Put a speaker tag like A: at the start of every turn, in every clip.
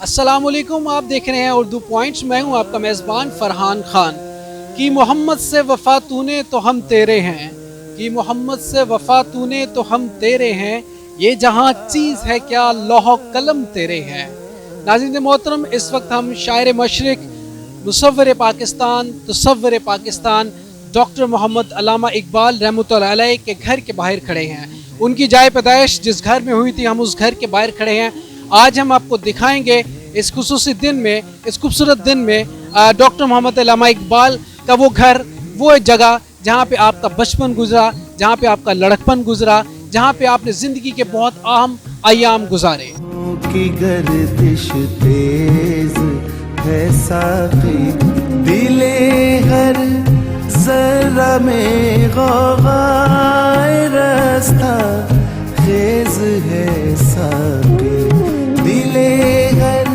A: अस्सलामुअलैकुम, आप देख रहे हैं उर्दू पॉइंट्स। मैं हूं आपका मेज़बान फरहान खान। कि मोहम्मद से वफ़ा तूने तो हम तेरे हैं, कि मोहम्मद से वफ़ा तूने तो हम तेरे हैं, ये जहां चीज़ है क्या लौह कलम तेरे हैं। नाज़रीन मोहतरम, इस वक्त हम शायर मशरिक़, मुसव्विर पाकिस्तान, तसव्वुर पाकिस्तान डॉक्टर मोहम्मद अल्लामा इकबाल रहमतुल्लाह अलैह के घर के बाहर खड़े हैं। उनकी जाए पैदाइश जिस घर में हुई थी, हम उस घर के बाहर खड़े हैं। आज हम आपको दिखाएंगे इस खुसूसी दिन में, इस खूबसूरत दिन में डॉक्टर मोहम्मद अल्लामा इकबाल का वो घर, वो एक जगह जहाँ पे आपका बचपन गुजरा, जहाँ पे आपका लड़कपन गुजरा, जहाँ पे आपने ज़िंदगी के बहुत अहम अय्याम गुजारे।
B: की गर्दिश तेज है साकी, दिले हर जरा में गौगाए रास्ता खेज है साकी, दिले हर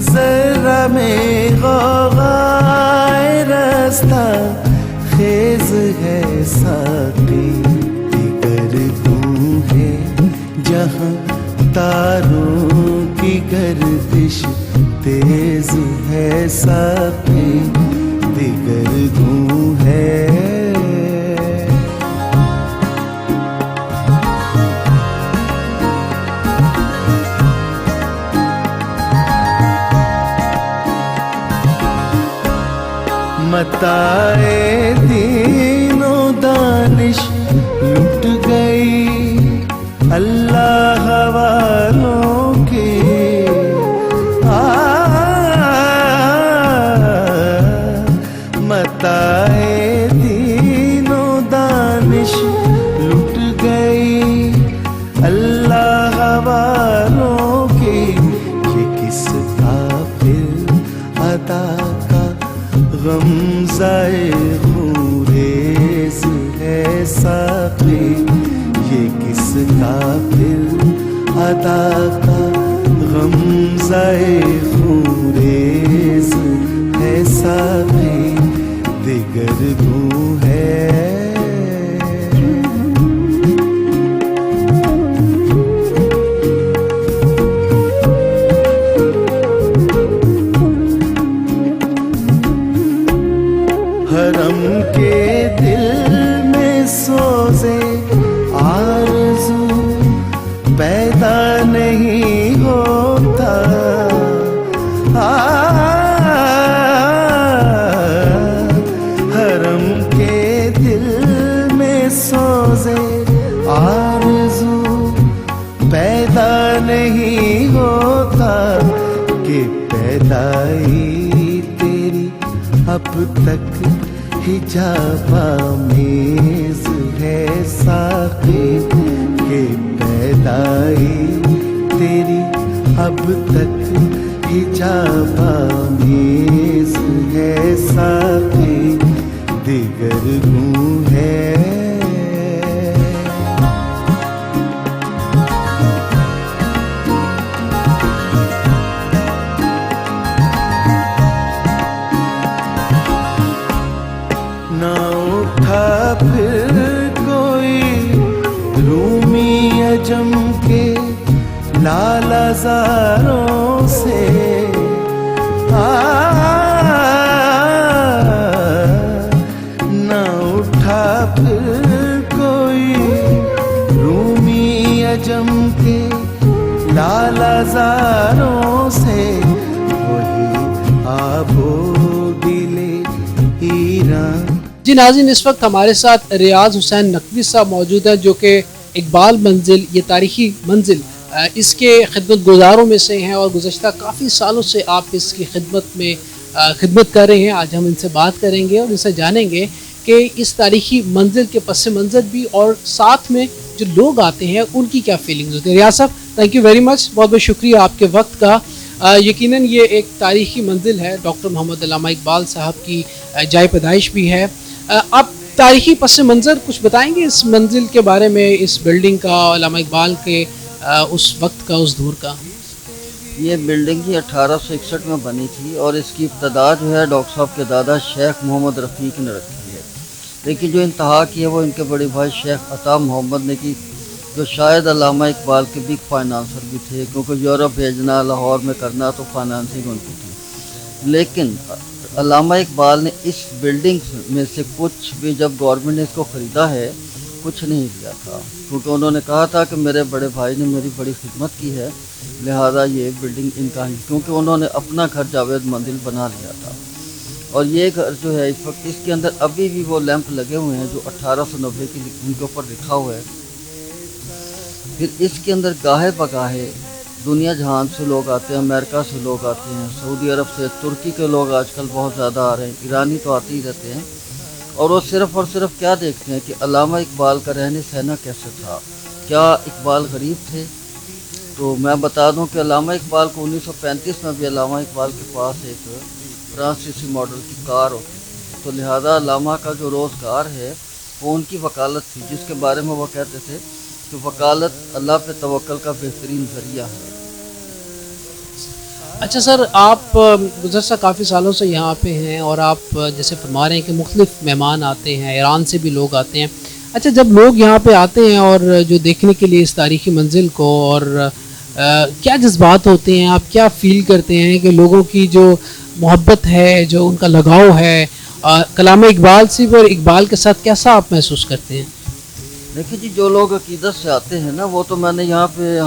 B: जरा में गौगाए रास्ता खेज है साकी। दिगर तू है जहाँ तारों की गर्दिश तेज है साकी, दिगर धूं है। मताए दीनो दानिश लुट गई अल्लाह वालों की, मताए दीनो दानिश लुट गई अल्लाह वालों की। ये किस काफिर अदा का गमज़ाए खूरेज़ है साक़ी, ये किस काफिर अदा का गमज़ाए खूरेज़ है साक़ी, दिगर धूं है। हरम के दिल में सोज़े आरज़ू पैदा नहीं होता, हरम के दिल में सोज़े आरज़ू पैदा नहीं होता, कि पैदाई तेरी अब तक हिजाबा मेज़ है साक़ी, के पैदाई तेरी अब तक हिजाबा मेज़ है साक़ी, दिगर धूं है। ना उठा फिर कोई रूमी अजम के लालाज़ारों से, ना उठा फिर कोई रूमी अजम के लालाज़ारों से, वही आबो दिले ईरान।
A: जी नाज़रीन, इस वक्त हमारे साथ रियाज हुसैन नकवी साहब मौजूद हैं, जो कि इकबाल मंजिल, ये तारीखी मंजिल, इसके खिदमत गुजारों में से हैं और गुज़श्ता काफ़ी सालों से आप इसकी खिदमत कर रहे हैं। आज हम इनसे बात करेंगे और इनसे जानेंगे कि इस तारीखी मंजिल के पस मंज़र भी और साथ में जो लोग आते हैं उनकी क्या फीलिंग्स होती है। रियाज साहब, थैंक यू वेरी मच, बहुत बहुत शुक्रिया आपके वक्त का। यकीनन ये एक तारीखी मंजिल है, डॉक्टर मोहम्मद अल्लामा इकबाल साहब की जाए पैदाइश भी है। आप तारीखी पस मंज़र कुछ बताएंगे इस मंजिल के बारे में, इस बिल्डिंग का, अल्लामा इकबाल के उस वक्त का, उस दौर का?
C: ये बिल्डिंग ही 1861 में बनी थी और इसकी इब्तदा जो है डॉक्टर साहब के दादा शेख मोहम्मद रफ़ीक ने रखी है, लेकिन जो इंतहा की है वो इनके बड़े भाई शेख अता मोहम्मद ने की। जो शायद अल्लामा इकबाल के बिग फाइनेंसर भी थे, क्योंकि यूरोप भेजना, लाहौर में करना तो फाइनेंसिंग उनकी थी। लेकिन अल्लामा इकबाल ने इस बिल्डिंग में से कुछ भी, जब गवर्नमेंट ने इसको ख़रीदा है, कुछ नहीं लिया था, क्योंकि उन्होंने कहा था कि मेरे बड़े भाई ने मेरी बड़ी खिदमत की है, लिहाजा ये बिल्डिंग इनका ही, क्योंकि उन्होंने अपना घर जावेद मंजिल बना लिया था। और ये घर जो है इस वक्त, इसके अंदर अभी भी वो लैंप लगे हुए हैं जो 1890 की उनके ऊपर लिखा हुआ है। फिर इसके अंदर गाहे बगाहे दुनिया जहान से लोग आते हैं, अमेरिका से लोग आते हैं, सऊदी अरब से, तुर्की के लोग आजकल बहुत ज़्यादा आ रहे हैं, ईरानी तो आते ही रहते हैं। और वो सिर्फ़ और सिर्फ क्या देखते हैं कि अल्लामा इकबाल का रहने सहना कैसे था, क्या इकबाल गरीब थे। तो मैं बता दूं कि अल्लामा इकबाल को 1935 में भी अल्लामा इकबाल के पास एक फ्रांसीसी मॉडल की कार होती थी, तो लिहाजा अल्लामा का जो रोज़गार है वो उनकी वकालत थी, जिसके बारे में वो कहते थे कि वकालत अल्लाह पे तवक्ल का बेहतरीन ज़रिया है।
A: अच्छा सर, आप गुज़श्ता काफ़ी सालों से यहाँ पे हैं और आप जैसे फरमा रहे हैं कि मुख्तलिफ़ मेहमान आते हैं, ईरान से भी लोग आते हैं। अच्छा, जब लोग यहाँ पे आते हैं और जो देखने के लिए इस तारीख़ी मंजिल को, और क्या जज्बात होते हैं, आप क्या फ़ील करते हैं कि लोगों की जो मोहब्बत है, जो उनका लगाव है कलाम इकबाल से, और इकबाल के साथ कैसा आप महसूस करते हैं?
C: देखिए जी, जो लोग अकीदत से आते हैं ना, वो तो मैंने यहाँ पे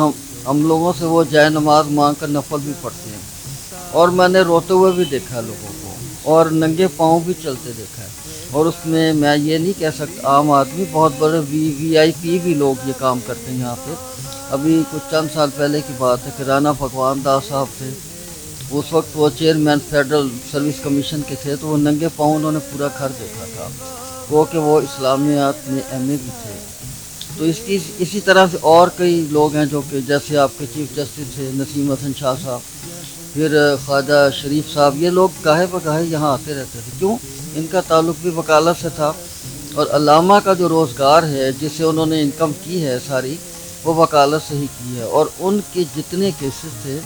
C: हम लोगों से वो जाए नमाज मांग कर नफल भी पढ़ते हैं, और मैंने रोते हुए भी देखा है लोगों को, और नंगे पाँव भी चलते देखा है। और उसमें मैं ये नहीं कह सकता, आम आदमी, बहुत बड़े VIP भी लोग ये काम करते हैं यहाँ पे। अभी कुछ चंद साल पहले की बात है कि राना भगवान दास साहब थे, उस वक्त वो चेयरमैन फेडरल सर्विस कमीशन के थे, तो वो नंगे पाँव उन्होंने पूरा घर देखा था, वो इस्लामियात में MA भी थे। तो इसी तरह से और कई लोग हैं जो कि जैसे आपके चीफ जस्टिस थे नसीम हसन शाह साहब, फिर ख्वाजा शरीफ साहब, ये लोग गाहे बगाहे यहाँ आते रहते थे। क्यों? इनका ताल्लुक़ भी वकालत से था, और अल्लामा का जो रोज़गार है, जिससे उन्होंने इनकम की है सारी, वो वकालत से ही की है। और उनके जितने केसेस थे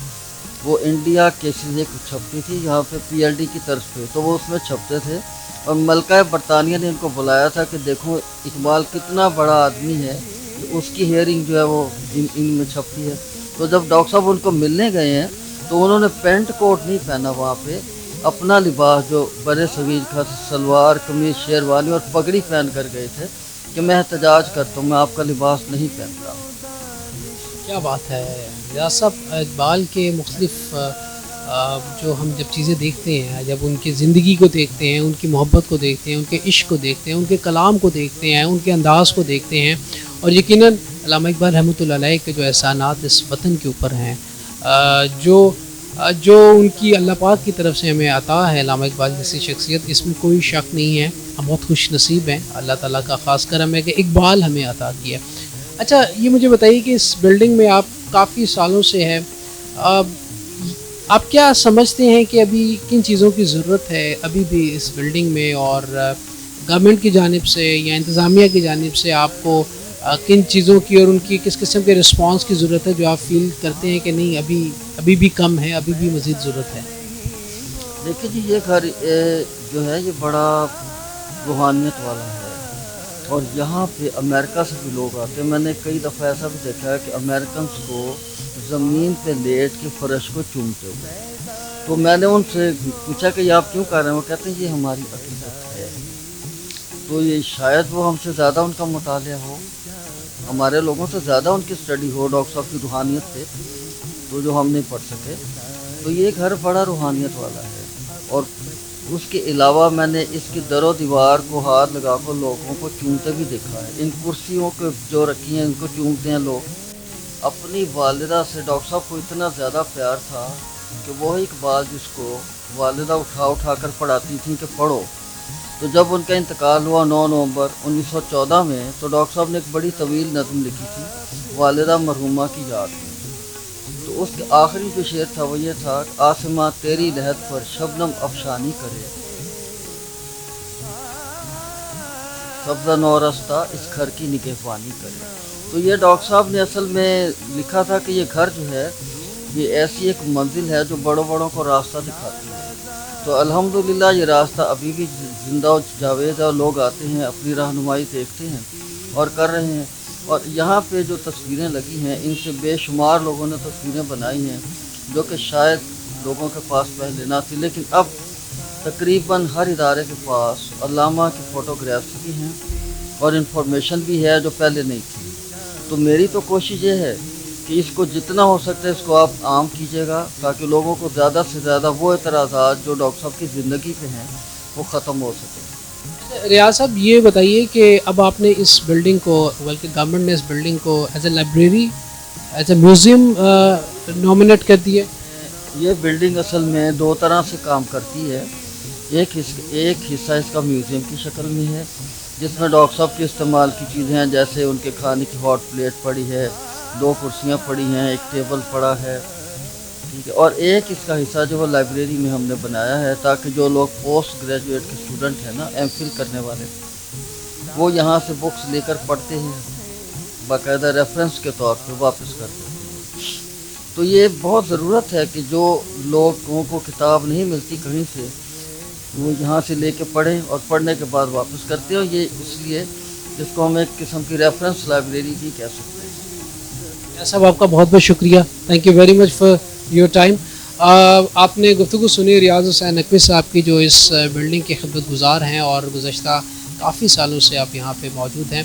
C: वो इंडिया केसेस एक छपती थी यहाँ पे PLD की तरफ पे, तो वो उसमें छपते थे। और मलका बरतानिया ने इनको बुलाया था कि देखो इकबाल कितना बड़ा आदमी है, तो उसकी हेयरिंग जो है वो इनमें छपती है। तो जब डॉक्टर साहब उनको मिलने गए हैं, तो उन्होंने पेंट कोट नहीं पहना, वहाँ पे अपना लिबास जो बड़े सवीर का सलवार कमीज शेरवानी और पगड़ी पहन कर गए थे कि मैं एहतजाज करता हूँ, मैं आपका लिबास नहीं पहनता।
A: क्या बात है रियाज साहब, इकबाल के मुख्तलिफ़ जो हम जब चीज़ें देखते हैं, जब उनकी ज़िंदगी को देखते हैं, उनकी मोहब्बत को देखते हैं, उनके इश्क को देखते हैं, उनके कलाम को देखते हैं, उनके अंदाज़ को देखते हैं, और यकीनन अल्लामा इकबाल रहमतुल्लाह अलैह के जो एहसानात इस वतन के ऊपर हैं, जो उनकी अल्लाह पाक की तरफ से हमें अता है, अल्लामा इकबाल जैसी शख्सियत, इसमें कोई शक नहीं है। हम बहुत खुश नसीब हैं, अल्लाह ताला का ख़ास करम है कि इकबाल हमें अता किया। अच्छा, ये मुझे बताइए कि इस बिल्डिंग में आप काफ़ी सालों से हैं, आप क्या समझते हैं कि अभी किन चीज़ों की ज़रूरत है अभी भी इस बिल्डिंग में, और गवर्नमेंट की जानिब से या इंतज़ामिया की जानिब से आपको किन चीज़ों की और उनकी किस किस्म के रिस्पांस की ज़रूरत है, जो आप फील करते हैं कि नहीं अभी भी कम है, अभी भी मज़ीद ज़रूरत है?
C: देखिए जी, ये घर जो है ये बड़ा रूहानियत वाला है, और यहाँ पे अमेरिका से भी लोग आते हैं। मैंने कई दफ़ा ऐसा भी देखा है कि अमेरिकन को ज़मीन पे लेट के फर्श को चूमते हुए, तो मैंने उनसे पूछा कि ये आप क्यों कर रहे हैं? वो कहते हैं ये हमारी अक़ीदत है। तो ये शायद वो हमसे ज़्यादा उनका मुतालिया हो, हमारे लोगों से ज़्यादा उनकी स्टडी हो डॉक्टर साहब की रूहानियत पे, तो जो हम नहीं पढ़ सके। तो ये घर बड़ा रूहानियत वाला है। और उसके अलावा मैंने इसकी दरो दीवार को हाथ लगा कर लोगों को चूमते भी देखा है। इन कुर्सियों को जो रखी हैं इनको चूमते हैं लोग। अपनी वालिदा से डॉक्टर साहब को इतना ज़्यादा प्यार था कि वही इकबाल जिसको वालिदा उठा कर पढ़ाती थी कि पढ़ो। तो जब उनका इंतकाल हुआ 9 नवंबर 1914 में, तो डॉक्टर साहब ने एक बड़ी तवील नज़म लिखी थी वालिदा मरहूमा की याद में। तो उसके आखिरी जो शेर था वो ये था, आसमां तेरी लहद पर शबनम अफशानी करे, सब्ज़ा नौरस्ता इस घर की निगहबानी करे। तो ये डॉक्टर साहब ने असल में लिखा था कि ये घर जो है ये ऐसी एक मंजिल है जो बड़ों बड़ों को रास्ता दिखाती है। तो अल्हम्दुलिल्लाह ये रास्ता अभी भी जिंदा जावेद है, और लोग आते हैं अपनी रहनुमाई देखते हैं और कर रहे हैं। اور یہاں پہ جو تصویریں لگی ہیں ان سے بے شمار لوگوں نے تصویریں بنائی ہیں جو کہ شاید لوگوں کے پاس پہلے نہ تھی، لیکن اب تقریباً ہر ادارے کے پاس علامہ کی فوٹوگرافس بھی ہیں اور انفارمیشن بھی ہے جو پہلے نہیں تھی۔ تو میری تو کوشش یہ ہے کہ اس کو جتنا ہو سکتا ہے اس کو آپ عام کیجیے گا تاکہ لوگوں کو زیادہ سے زیادہ وہ اعتراضات جو ڈاکٹر صاحب کی زندگی پہ ہیں وہ ختم ہو سکیں۔
A: ریاض صاحب یہ بتائیے کہ اب آپ نے اس بلڈنگ کو، بلکہ گورنمنٹ نے اس بلڈنگ کو as a library, as a museum nominate کر دی ہے۔
C: یہ بلڈنگ اصل میں دو طرح سے کام کرتی ہے۔ ایک حصہ اس کا میوزیم کی شکل میں ہے جس میں ڈاکٹر صاحب کے استعمال کی چیزیں ہیں، جیسے ان کے کھانے کی ہاٹ پلیٹ پڑی ہے، 2 کرسیاں پڑی ہیں، ایک ٹیبل پڑا ہے، ٹھیک ہے۔ اور ایک اس کا حصہ جو وہ لائبریری میں ہم نے بنایا ہے تاکہ جو لوگ پوسٹ گریجویٹ کے اسٹوڈنٹ ہیں نا، ایم فل کرنے والے، وہ یہاں سے بکس لے کر پڑھتے ہیں، باقاعدہ ریفرنس کے طور پہ واپس کرتے ہیں۔ تو یہ بہت ضرورت ہے کہ جو لوگوں کو کتاب نہیں ملتی کہیں سے، وہ یہاں سے لے کے پڑھیں اور پڑھنے کے بعد واپس کرتے ہیں۔ یہ اس لیے جس کو ہم ایک قسم کی ریفرنس لائبریری بھی کہہ سکتے ہیں۔
A: صاحب آپ کا بہت بہت شکریہ، thank you very much for your time. آپ نے گفتگو سنی ریاض حسین نقوی صاحب کی جو اس بلڈنگ کے خدمت گزار ہیں اور گزشتہ کافی سالوں سے آپ یہاں پہ موجود ہیں۔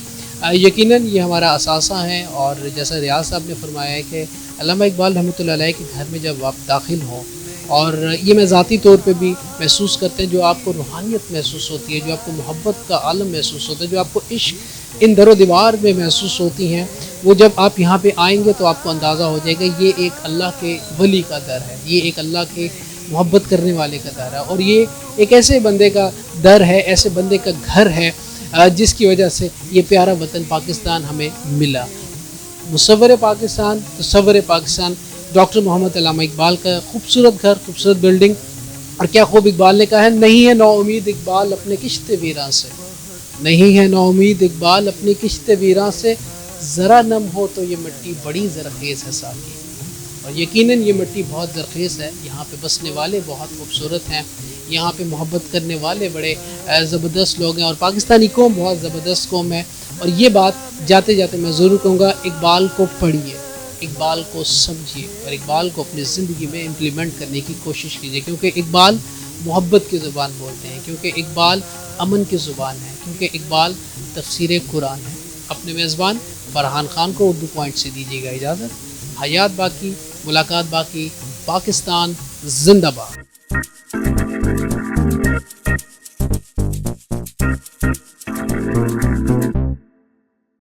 A: یقیناً یہ ہمارا اثاثہ ہیں، اور جیسا ریاض صاحب نے فرمایا ہے کہ علامہ اقبال رحمۃ اللہ علیہ کے گھر میں جب آپ داخل ہوں، اور یہ میں ذاتی طور پہ بھی محسوس کرتے ہیں، جو آپ کو روحانیت محسوس ہوتی ہے، جو آپ کو محبت کا عالم محسوس ہوتا ہے، جو آپ کو عشق ان در و دیوار میں محسوس ہوتی ہیں، وہ جب آپ یہاں پہ آئیں گے تو آپ کو اندازہ ہو جائے گا یہ ایک اللہ کے ولی کا در ہے، یہ ایک اللہ کے محبت کرنے والے کا در ہے، اور یہ ایک ایسے بندے کا در ہے، ایسے بندے کا گھر ہے جس کی وجہ سے یہ پیارا وطن پاکستان ہمیں ملا۔ مصور پاکستان، تصور پاکستان، ڈاکٹر محمد علامہ اقبال کا خوبصورت گھر، خوبصورت بلڈنگ، اور کیا خوب اقبال نے کہا ہے، نہیں ہے نا امید اقبال اپنے کشت ویراں سے، نہیں ہے نا امید اقبال اپنی کشت ویراں سے، ذرا نم ہو تو یہ مٹی بڑی زرخیز ہے ساقی۔ اور یقیناً یہ مٹی بہت زرخیز ہے، یہاں پہ بسنے والے بہت خوبصورت ہیں، یہاں پہ محبت کرنے والے بڑے زبردست لوگ ہیں، اور پاکستانی قوم بہت زبردست قوم ہے۔ اور یہ بات جاتے جاتے میں ضرور کہوں گا، اقبال کو پڑھیے، اقبال کو سمجھیے، اور اقبال کو اپنی زندگی میں امپلیمنٹ کرنے کی کوشش کیجیے، کیونکہ اقبال محبت کی زبان بولتے ہیں، کیونکہ اقبال امن کی زبان ہے، کیونکہ اقبال تفسیر قرآن ہے۔ اپنے میزبان فرحان خان کو اردو پوائنٹ سے دیجیے گا اجازت۔ حیات باقی، ملاقات باقی، پاکستان زندہ باد۔